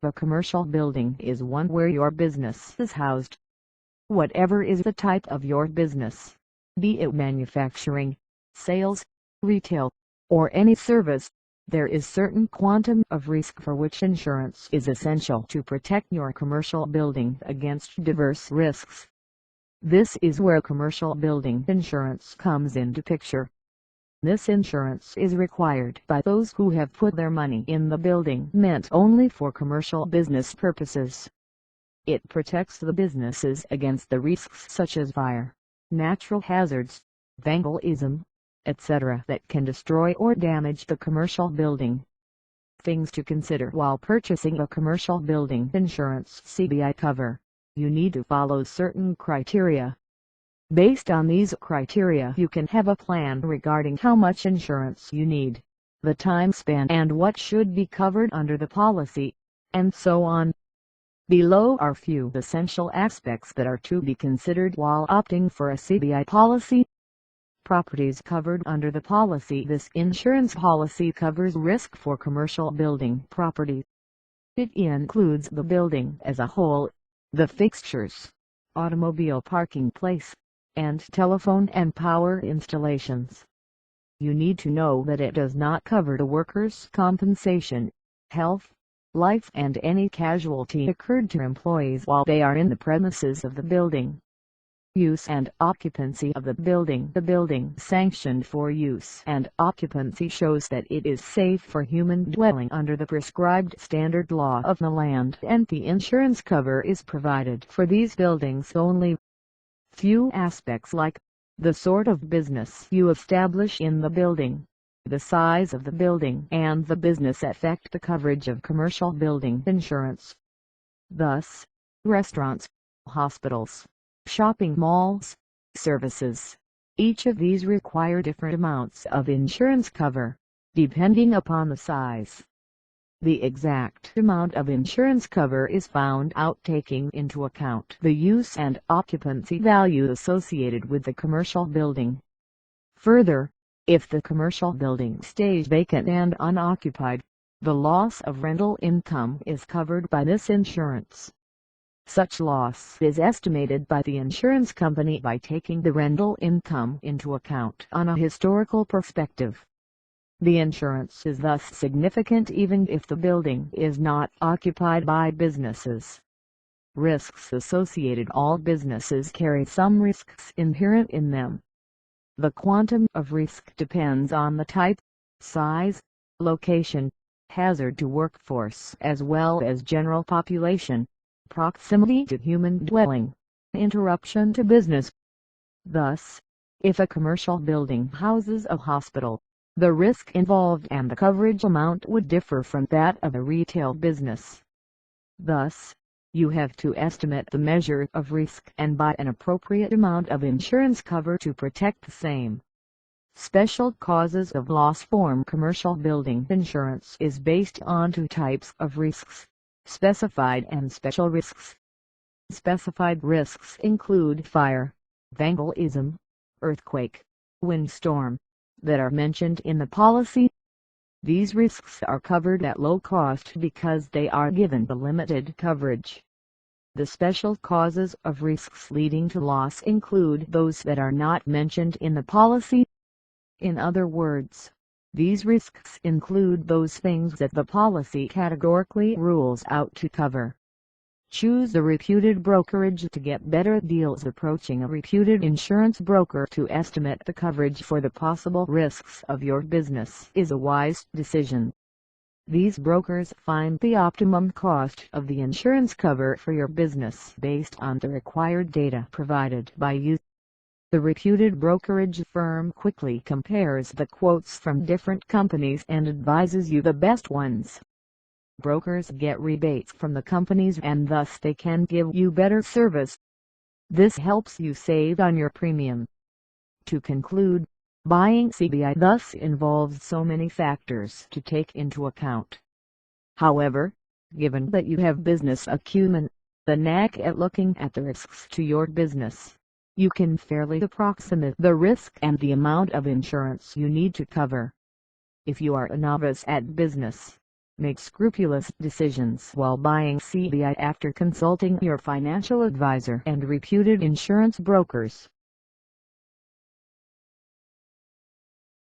A commercial building is one where your business is housed. Whatever is the type of your business, be it manufacturing, sales, retail, or any service, there is certain quantum of risk for which insurance is essential to protect your commercial building against diverse risks. This is where commercial building insurance comes into picture. This insurance is required by those who have put their money in the building meant only for commercial business purposes. It protects the businesses against the risks such as fire, natural hazards, vandalism, etc. that can destroy or damage the commercial building. Things to consider while purchasing a commercial building insurance CBI cover. You need to follow certain criteria. Based on these criteria you can have a plan regarding how much insurance you need, the time span and what should be covered under the policy, and so on. Below are few essential aspects that are to be considered while opting for a CBI policy. Properties covered under the policy. This insurance policy covers risk for commercial building property. It includes the building as a whole, the fixtures, automobile parking place, and telephone and power installations. You need to know that it does not cover the workers' compensation, health, life and any casualty occurred to employees while they are in the premises of the building. Use and occupancy of the building. The building sanctioned for use and occupancy shows that it is safe for human dwelling under the prescribed standard law of the land, and the insurance cover is provided for these buildings only. Few aspects like the sort of business you establish in the building, the size of the building and the business affect the coverage of commercial building insurance. Thus, restaurants, hospitals, shopping malls, services, each of these require different amounts of insurance cover, depending upon the size. The exact amount of insurance cover is found out taking into account the use and occupancy value associated with the commercial building. Further, if the commercial building stays vacant and unoccupied, the loss of rental income is covered by this insurance. Such loss is estimated by the insurance company by taking the rental income into account on a historical perspective. The insurance is thus significant even if the building is not occupied by businesses. Risks associated. All businesses carry some risks inherent in them. The quantum of risk depends on the type, size, location, hazard to workforce as well as general population, proximity to human dwelling, interruption to business. Thus, if a commercial building houses a hospital, the risk involved and the coverage amount would differ from that of a retail business. Thus, you have to estimate the measure of risk and buy an appropriate amount of insurance cover to protect the same. Special causes of loss form. Commercial building insurance is based on two types of risks, specified and special risks. Specified risks include fire, vandalism, earthquake, windstorm, that are mentioned in the policy. These risks are covered at low cost because they are given the limited coverage. The special causes of risks leading to loss include those that are not mentioned in the policy. In other words, these risks include those things that the policy categorically rules out to cover. Choose a reputed brokerage to get better deals. Approaching a reputed insurance broker to estimate the coverage for the possible risks of your business is a wise decision. These brokers find the optimum cost of the insurance cover for your business based on the required data provided by you. The reputed brokerage firm quickly compares the quotes from different companies and advises you the best ones. Brokers get rebates from the companies and thus they can give you better service. This helps you save on your premium. To conclude, buying CBI thus involves so many factors to take into account. However, given that you have business acumen, the knack at looking at the risks to your business, you can fairly approximate the risk and the amount of insurance you need to cover. If you are a novice at business, Make scrupulous decisions while buying CDI after consulting your financial advisor and reputed insurance brokers.